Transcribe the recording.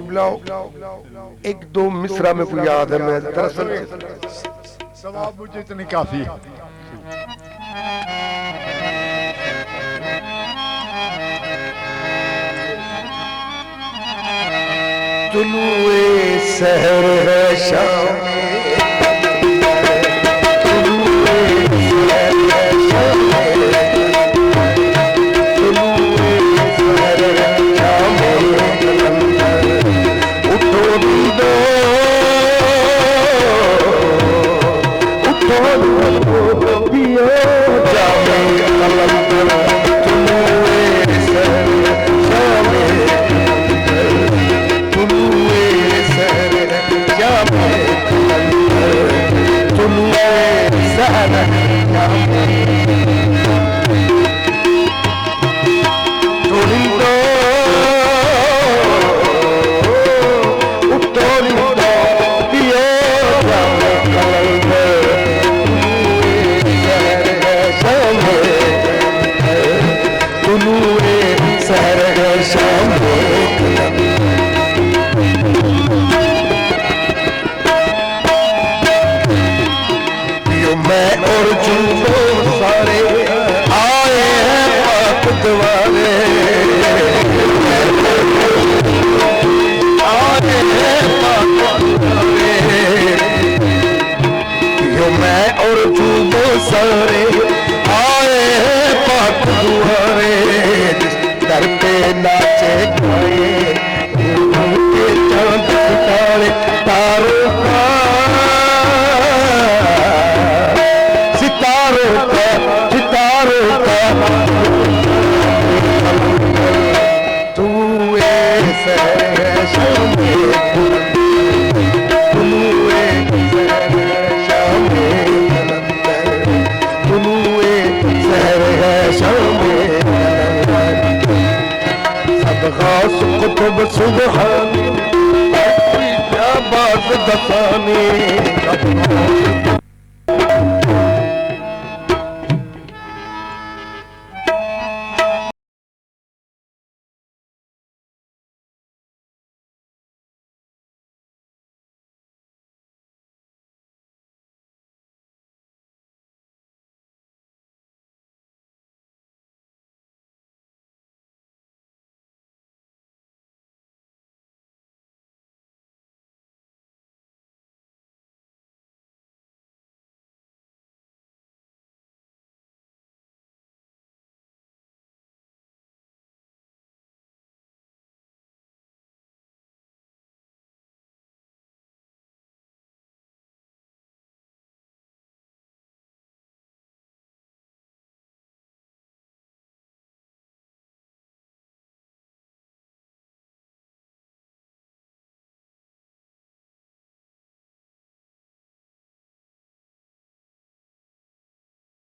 एक दो मिसरा में को याद है। मैं दरअसल सवाब मुझे इतनी काफी है। तुलुए सहर है शाम सारे आए पाक दुआरे दर पे नाचे गाए के चांद सितारे तारों का सितारों का तू ऐसे कुतुब सुबहानी क्या बात दसानी